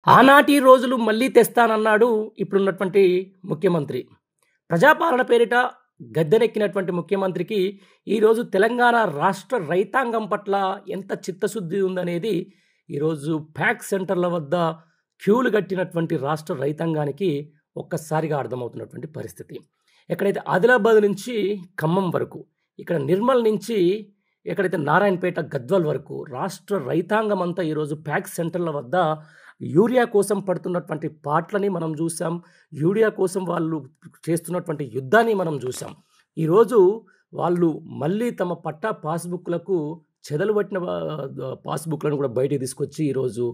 ఆనాటి రోజులు మళ్ళీ తెస్తానన్నాడు ఇప్పుడున్నటువంటి ముఖ్యమంత్రి. ప్రజాపాలన పేరిట గద్దెనెక్కినటువంటి ముఖ్యమంత్రికి ఈరోజు తెలంగాణ రాష్ట్ర రైతాంగం పట్ల ఎంత చిత్తశుద్ధి ఉందనేది ఈరోజు ప్యాక్ సెంటర్ల వద్ద క్యూలు కట్టినటువంటి రాష్ట్ర రైతాంగానికి ఒక్కసారిగా అర్థమవుతున్నటువంటి పరిస్థితి. ఎక్కడైతే ఆదిలాబాద్ నుంచి ఖమ్మం వరకు, ఇక్కడ నిర్మల్ నుంచి ఎక్కడైతే నారాయణపేట, గద్వాల్ వరకు రాష్ట్ర రైతాంగం అంతా ఈరోజు ప్యాక్ సెంటర్ల వద్ద యూరియా కోసం పడుతున్నటువంటి పాట్లని మనం చూసాం. యూరియా కోసం వాళ్ళు చేస్తున్నటువంటి యుద్ధాన్ని మనం చూసాం. ఈరోజు వాళ్ళు మళ్ళీ తమ పట్టా పాస్‌బుక్‌లకు చెదలు పట్టిన పాస్‌బుక్‌లను కూడా బయటికి తీసుకొచ్చి ఈరోజు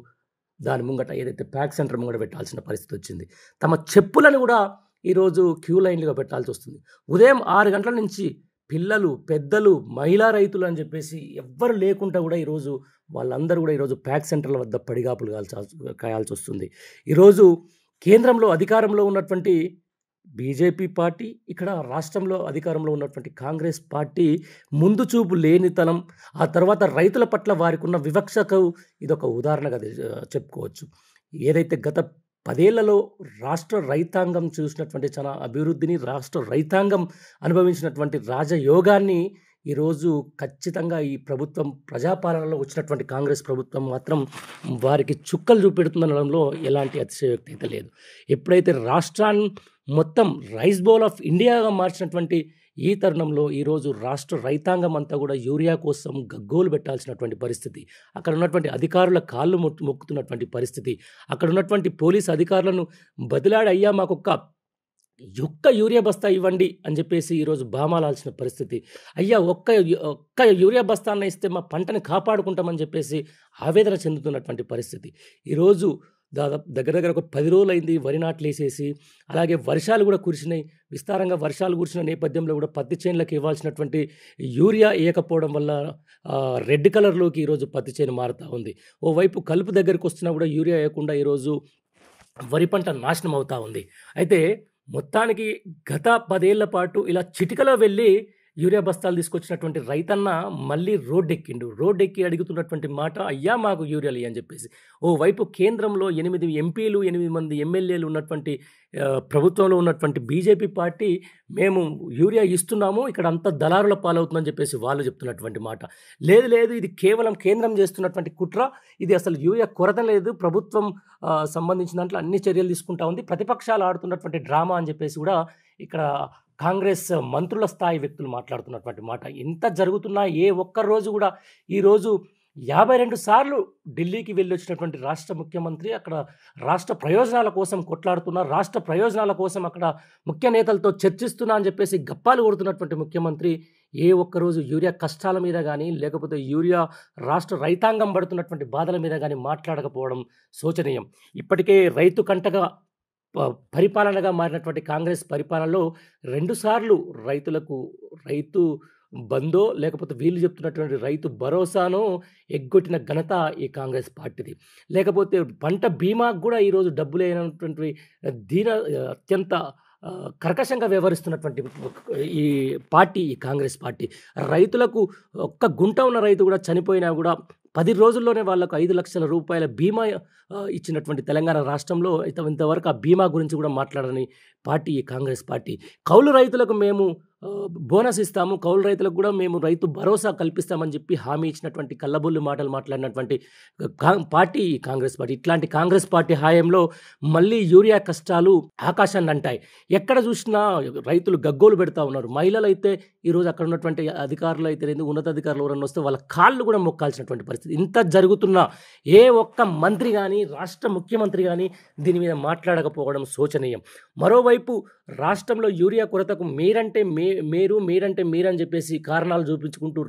దాని ముంగట ఏదైతే ప్యాక్ సెంటర్ ముంగట పెట్టాల్సిన పరిస్థితి వచ్చింది. తమ చెప్పులను కూడా ఈరోజు క్యూ లైన్‌లుగా పెట్టాల్సొస్తుంది. ఉదయం 6 గంటల నుంచి పిల్లలు, పెద్దలు, మహిళా రైతులు అని చెప్పేసి ఎవ్వరు లేకుండా కూడా ఈరోజు వాళ్ళందరూ కూడా ఈరోజు ప్యాక్ సెంటర్ల వద్ద పడిగాపులు కాయాల్సొస్తుంది. ఈరోజు కేంద్రంలో అధికారంలో ఉన్నటువంటి బీజేపీ పార్టీ, ఇక్కడ రాష్ట్రంలో అధికారంలో ఉన్నటువంటి కాంగ్రెస్ పార్టీ ముందు చూపు లేనితనం, ఆ తర్వాత రైతుల పట్ల వారికున్న వివక్షకు ఇదొక ఉదాహరణగా చెప్పుకోవచ్చు. ఏదైతే గత 10 ఏళ్లలో రాష్ట్ర రైతాంగం చూసినటువంటి చాలా అభివృద్ధిని, రాష్ట్ర రైతాంగం అనుభవించినటువంటి రాజయోగాన్ని ఈరోజు ఖచ్చితంగా ఈ ప్రభుత్వం ప్రజాపాలనలో వచ్చినటువంటి కాంగ్రెస్ ప్రభుత్వం మాత్రం వారికి చుక్కలు చూపెడుతుందనడంలో ఎలాంటి అతిశయోక్తి అయితే లేదు. ఎప్పుడైతే రాష్ట్రాన్ని మొత్తం రైస్ బౌల్ ఆఫ్ ఇండియాగా మార్చినటువంటి ఈ తరుణంలో ఈరోజు రాష్ట్ర రైతాంగం అంతా కూడా యూరియా కోసం గగ్గోలు పెట్టాల్సినటువంటి పరిస్థితి, అక్కడ ఉన్నటువంటి అధికారుల కాళ్ళు మొక్కుతున్నటువంటి పరిస్థితి, అక్కడ ఉన్నటువంటి పోలీసు అధికారులను బతిలాడి అయ్యా మాకొక్క యూరియా బస్తా ఇవ్వండి అని చెప్పేసి ఈరోజు బామాలాల్సిన పరిస్థితి. అయ్యా ఒక్క యూరియా బస్తాన్న ఇస్తే మా పంటని కాపాడుకుంటామని చెప్పేసి ఆవేదన చెందుతున్నటువంటి పరిస్థితి. ఈరోజు దగ్గర ఒక 10 రోజులైంది వరి నాట్లేసేసి, అలాగే వర్షాలు కూడా కురిసినాయి. విస్తారంగా వర్షాలు కురిసిన నేపథ్యంలో కూడా పత్తి చేనులకు ఇవ్వాల్సినటువంటి యూరియా వేయకపోవడం వల్ల రెడ్ కలర్‌లోకి ఈరోజు పత్తి చేను మారుతా ఉంది. ఓవైపు కలుపు దగ్గరికి వస్తున్నా కూడా యూరియా వేయకుండా ఈరోజు వరి పంట నాశనం అవుతా ఉంది. అయితే మొత్తానికి గత 10 ఏళ్ల పాటు ఇలా చిటికలో వెళ్ళి యూరియా బస్తాలు తీసుకొచ్చినటువంటి రైతన్న మళ్ళీ రోడ్డెక్కి అడుగుతున్నటువంటి మాట, అయ్యా మాకు యూరియాలు ఇయ్యి అని చెప్పేసి. ఓవైపు కేంద్రంలో 8 ఎంపీలు, 8 మంది ఎమ్మెల్యేలు ఉన్నటువంటి ప్రభుత్వంలో ఉన్నటువంటి బీజేపీ పార్టీ మేము యూరియా ఇస్తున్నాము, ఇక్కడ అంతా దళారుల పాలవుతుందని చెప్పేసి వాళ్ళు చెప్తున్నటువంటి మాట. లేదు ఇది కేవలం కేంద్రం చేస్తున్నటువంటి కుట్ర, ఇది అసలు యూరియా కొరత లేదు, ప్రభుత్వం సంబంధించిన దాంట్లో అన్ని చర్యలు తీసుకుంటా ఉంది, ప్రతిపక్షాలు ఆడుతున్నటువంటి డ్రామా అని చెప్పేసి కూడా ఇక్కడ కాంగ్రెస్ మంత్రుల స్థాయి వ్యక్తులు మాట్లాడుతున్నటువంటి మాట. ఇంత జరుగుతున్నా ఏ ఒక్క రోజు కూడా ఈరోజు 52 సార్లు ఢిల్లీకి వెళ్ళొచ్చినటువంటి రాష్ట్ర ముఖ్యమంత్రి అక్కడ రాష్ట్ర ప్రయోజనాల కోసం కొట్లాడుతున్నా, రాష్ట్ర ప్రయోజనాల కోసం అక్కడ ముఖ్య నేతలతో చర్చిస్తున్నా అని చెప్పేసి గప్పాలు కొడుతున్నటువంటి ముఖ్యమంత్రి ఏ ఒక్కరోజు యూరియా కష్టాల మీద కానీ, లేకపోతే యూరియా రాష్ట్ర రైతాంగం పడుతున్నటువంటి బాధల మీద కానీ మాట్లాడకపోవడం శోచనీయం. ఇప్పటికే రైతు కంటగా పరిపాలనగా మారినటువంటి కాంగ్రెస్ పరిపాలనలో 2 సార్లు రైతులకు రైతు బందో, లేకపోతే వీళ్ళు చెప్తున్నటువంటి రైతు భరోసానో ఎగ్గొట్టిన ఘనత ఈ కాంగ్రెస్ పార్టీది. లేకపోతే పంట బీమాకు కూడా ఈరోజు డబ్బు లేనటువంటి అత్యంత కర్కశంగా వ్యవహరిస్తున్నటువంటి ఈ కాంగ్రెస్ పార్టీ. రైతులకు ఒక్క గుంట ఉన్న రైతు కూడా చనిపోయినా కూడా 10 రోజుల్లోనే వాళ్ళకు 5 లక్షల రూపాయల బీమా ఇచ్చినటువంటి తెలంగాణ రాష్ట్రంలో ఇంతవరకు ఆ బీమా గురించి కూడా మాట్లాడని పార్టీ ఈ కాంగ్రెస్ పార్టీ. కౌలు రైతులకు మేము బోనస్ ఇస్తాము, కౌలు రైతులకు కూడా మేము రైతు భరోసా కల్పిస్తామని చెప్పి హామీ ఇచ్చినటువంటి కల్లబొల్లి మాటలు మాట్లాడినటువంటి పార్టీ ఈ కాంగ్రెస్ పార్టీ. ఇట్లాంటి కాంగ్రెస్ పార్టీ హాయంలో మళ్ళీ యూరియా కష్టాలు ఆకాశాన్ని అంటాయి. ఎక్కడ చూసినా రైతులు గగ్గోలు పెడతా ఉన్నారు. మహిళలు అయితే ఈరోజు అక్కడ ఉన్నటువంటి అధికారులు అయితే ఉన్నతాధికారులు ఎవరన్నా వస్తే వాళ్ళ కాళ్ళు కూడా మొక్కాల్సినటువంటి పరిస్థితి. ఇంత జరుగుతున్నా ఏ ఒక్క మంత్రి కానీ, రాష్ట్ర ముఖ్యమంత్రి కానీ దీని మీద మాట్లాడకపోవడం శోచనీయం. మరోవైపు రాష్ట్రంలో యూరియా కొరతకు మీరంటే మీరని చెప్పేసి కారణాలు చూపించుకుంటూ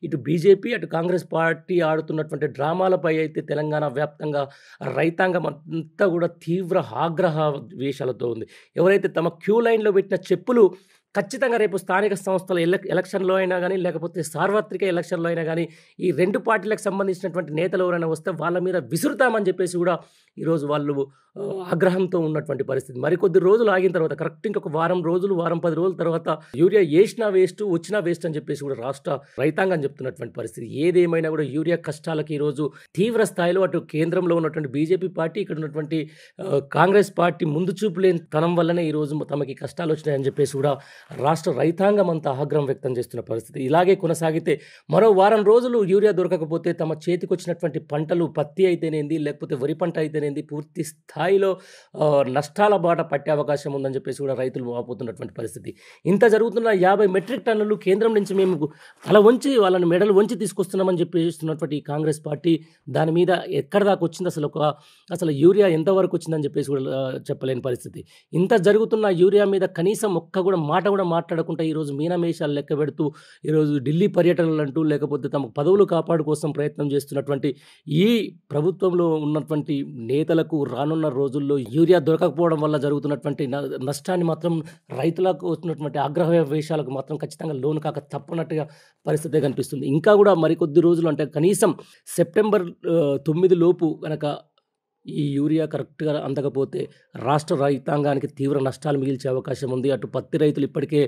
ఇటు బీజేపీ, అటు కాంగ్రెస్ పార్టీ ఆడుతున్నటువంటి డ్రామాలపై అయితే తెలంగాణ వ్యాప్తంగా రైతాంగం అంతా కూడా తీవ్ర ఆగ్రహ వేషాలతో ఉంది. ఎవరైతే తమ క్యూ లైన్లో పెట్టిన చెప్పులు ఖచ్చితంగా రేపు స్థానిక సంస్థల ఎలక్షన్‌లో అయినా గాని, లేకపోతే సార్వత్రిక ఎలక్షన్‌లో అయినా గాని, ఈ 2 పార్టీలకు సంబంధించినటువంటి నేతలు ఎవరైనా వస్తే వాళ్ళ మీద విసురుతామని చెప్పేసి గూడా ఈరోజు వాళ్ళు ఆగ్రహంతో ఉన్నటువంటి పరిస్థితి. మరికొద్ది రోజులు ఆగిన తర్వాత కరెక్ట్ ఇంకొక వారం రోజులు, వారం 10 రోజుల తర్వాత యూరియా ఏసినా వేస్టు, వచ్చినా వేస్ట్ అని చెప్పేసి గూడా రాష్ట్ర రైతాంగం చెప్తున్నటువంటి పరిస్థితి. ఏదేమైనా గూడా యూరియా కష్టాలకి ఈరోజు తీవ్ర స్థాయిలో అటు కేంద్రంలో ఉన్నటువంటి బీజేపీ పార్టీ, ఇక్కడ ఉన్నటువంటి కాంగ్రెస్ పార్టీ ముందు చూపు లేని తనం వల్లనే ఈరోజు తమకి కష్టాలొచ్చినాయని చెప్పేసి గూడా రాష్ట్ర రైతాంగం అంతా ఆగ్రహం వ్యక్తం చేస్తున్న పరిస్థితి. ఇలాగే కొనసాగితే మరో వారం రోజులు యూరియా దొరకకపోతే తమ చేతికొచ్చినటువంటి పంటలు పత్తి అయితేనేంది, లేకపోతే వరి పంట అయితేనేంది పూర్తి స్థాయిలో నష్టాల బాట పట్టే అవకాశం ఉందని చెప్పేసి కూడా రైతులు వాపోతున్నటువంటి పరిస్థితి. ఇంత జరుగుతున్న 50 మెట్రిక్ టన్నులు కేంద్రం నుంచి మేము తల వంచి వాళ్ళని మెడలు వంచి తీసుకొస్తున్నామని చెప్పేస్తున్నటువంటి ఈ కాంగ్రెస్ పార్టీ దాని మీద ఎక్కడి దాకా వచ్చింది, అసలు యూరియా ఎంతవరకు వచ్చిందని చెప్పేసి కూడా చెప్పలేని పరిస్థితి. ఇంత జరుగుతున్న యూరియా మీద కనీసం ఒక్క కూడా మాట కూడా మాట్లాడకుండా ఈరోజు మీనమేషాలు లెక్క పెడుతూ ఈరోజు ఢిల్లీ పర్యటనలు అంటూ, లేకపోతే తమ పదవులు కాపాడు కోసం ప్రయత్నం చేస్తున్నటువంటి ఈ ప్రభుత్వంలో ఉన్నటువంటి నేతలకు రానున్న రోజుల్లో యూరియా దొరకకపోవడం వల్ల జరుగుతున్నటువంటి నష్టాన్ని మాత్రం రైతులకు వచ్చినటువంటి ఆగ్రహవేశాలకు మాత్రం ఖచ్చితంగా లోను కాక తప్పనట్టుగా పరిస్థితి కనిపిస్తుంది. ఇంకా కూడా మరికొద్ది రోజులు అంటే కనీసం సెప్టెంబర్ 9 లోపు గనక ఈ యూరియా కరెక్ట్‌గా అందకపోతే రాష్ట్ర రైతాంగానికి తీవ్ర నష్టాలు మిగిల్చే అవకాశం ఉంది. అటు పత్తి రైతులు ఇప్పటికే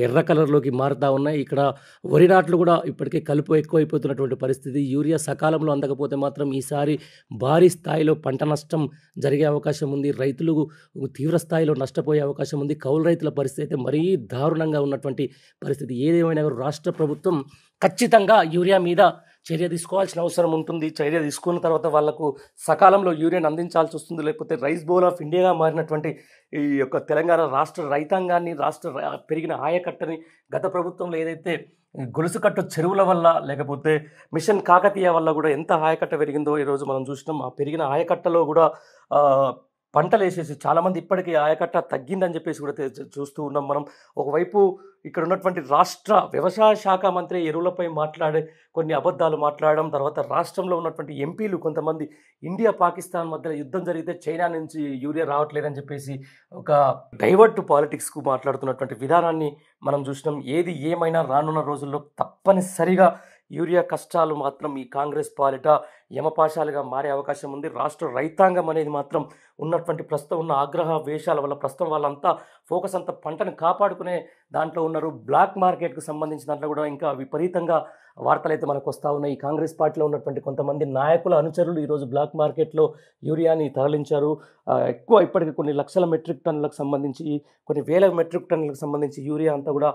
ఎర్ర కలర్‌లోకి మారుతా ఉన్నాయి. ఇక్కడ వరి నాట్లు కూడా ఇప్పటికే కలుపు ఎక్కువైపోతున్నటువంటి పరిస్థితి. యూరియా సకాలంలో అందకపోతే మాత్రం ఈసారి భారీ స్థాయిలో పంట నష్టం జరిగే అవకాశం ఉంది. రైతులు తీవ్ర స్థాయిలో నష్టపోయే అవకాశం ఉంది. కౌలు రైతుల పరిస్థితి అయితే మరీ దారుణంగా ఉన్నటువంటి పరిస్థితి. ఏదేమైనా రాష్ట్ర ప్రభుత్వం ఖచ్చితంగా యూరియా మీద చర్య తీసుకోవాల్సిన అవసరం ఉంటుంది. చర్య తీసుకున్న తర్వాత వాళ్లకు సకాలంలో యూరియాను అందించాల్సి వస్తుంది. లేకపోతే రైస్ బౌల్ ఆఫ్ ఇండియాగా మారినటువంటి ఈ యొక్క తెలంగాణ రాష్ట్ర రైతాంగాన్ని, పెరిగిన ఆయకట్టని గత ప్రభుత్వంలో ఏదైతే గొలుసుకట్టు చెరువుల వల్ల, లేకపోతే మిషన్ కాకతీయ వల్ల కూడా ఎంత ఆయకట్ట పెరిగిందో ఈరోజు మనం చూసినాం. ఆ పెరిగిన ఆయకట్టలో కూడా పంటలు వేసేసి చాలామంది ఇప్పటికీ ఆయకట్ట తగ్గిందని చెప్పేసి కూడా చూస్తూ ఉన్నాం మనం. ఒకవైపు ఇక్కడ ఉన్నటువంటి రాష్ట్ర వ్యవసాయ శాఖ మంత్రి ఎరువులపై మాట్లాడే కొన్ని అబద్ధాలు మాట్లాడడం, తర్వాత రాష్ట్రంలో ఉన్నటువంటి ఎంపీలు కొంతమంది ఇండియా పాకిస్తాన్ మధ్య యుద్ధం జరిగితే చైనా నుంచి యూరియా రావట్లేదని చెప్పేసి ఒక డైవర్ట్ పాలిటిక్స్కు మాట్లాడుతున్నటువంటి విధానాన్ని మనం చూసినాం. ఏది ఏమైనా రానున్న రోజుల్లో తప్పనిసరిగా యూరియా కష్టాలు మాత్రం ఈ కాంగ్రెస్ పాలిట యమపాశాలుగా మారే అవకాశం ఉంది. రాష్ట్ర రైతాంగం అనేది మాత్రం ఉన్నటువంటి ప్రస్తుతం ఉన్న ఆగ్రహ వేషాల వల్ల ప్రస్తుతం వాళ్ళంతా ఫోకస్ అంతా పంటను కాపాడుకునే దాంట్లో ఉన్నారు. బ్లాక్ మార్కెట్కు సంబంధించిన దాంట్లో కూడా ఇంకా విపరీతంగా వార్తలు అయితే మనకు వస్తూ ఉన్నాయి. ఈ కాంగ్రెస్ పార్టీలో ఉన్నటువంటి కొంతమంది నాయకుల అనుచరులు ఈరోజు బ్లాక్ మార్కెట్లో యూరియాని తరలించారు. ఎక్కువ ఇప్పటికీ కొన్ని లక్షల మెట్రిక్ టన్నులకు సంబంధించి, కొన్ని వేల మెట్రిక్ టన్నులకు సంబంధించి యూరియా అంతా కూడా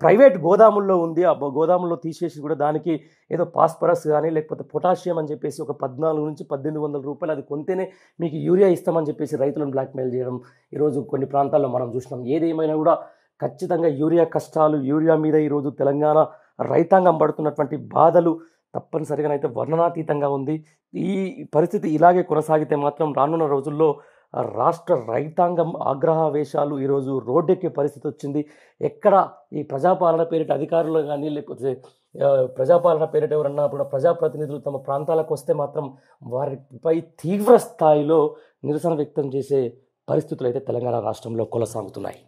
ప్రైవేట్ గోదాముల్లో ఉంది. ఆ గోదాముల్లో తీసేసి కూడా దానికి ఏదో పాస్పరస్ కానీ లేకపోతే పొటాషియం అని చెప్పేసి ఒక 14 నుంచి 1800 రూపాయలు అది కొంటేనే మీకు యూరియా ఇస్తామని చెప్పేసి రైతులను బ్లాక్మెయిల్ చేయడం ఈరోజు కొన్ని ప్రాంతాల్లో మనం చూసినాం. ఏదేమైనా కూడా ఖచ్చితంగా యూరియా కష్టాలు, యూరియా మీద ఈరోజు తెలంగాణ రైతాంగం పడుతున్నటువంటి బాధలు తప్పనిసరిగానైతే వర్ణనాతీతంగా ఉంది. ఈ పరిస్థితి ఇలాగే కొనసాగితే మాత్రం రానున్న రోజుల్లో రాష్ట్ర రైతాంగం ఆగ్రహావేశాలు ఈరోజు రోడ్డెక్కే పరిస్థితి వచ్చింది. ఎక్కడ ఈ ప్రజాపాలన పేరిట అధికారులు కానీ, లేకపోతే ప్రజాపాలన పేరిట ఎవరన్నా కూడా ప్రజాప్రతినిధులు తమ ప్రాంతాలకు వస్తే మాత్రం వారిపై తీవ్ర స్థాయిలో నిరసన వ్యక్తం చేసే పరిస్థితులు అయితే తెలంగాణ రాష్ట్రంలో కొనసాగుతున్నాయి.